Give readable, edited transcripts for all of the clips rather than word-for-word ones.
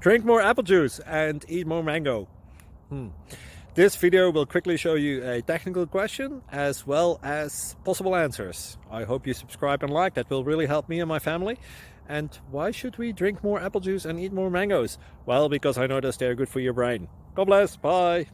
Drink more apple juice and eat more mango. This video will quickly show you a technical question as well as possible answers. I hope you subscribe and like, that will really help me and my family. And why should we drink more apple juice and eat more mangoes? Well, because I noticed they're good for your brain. God bless, bye!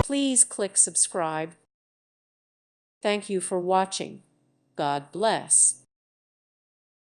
Please click subscribe. Thank you for watching. God bless.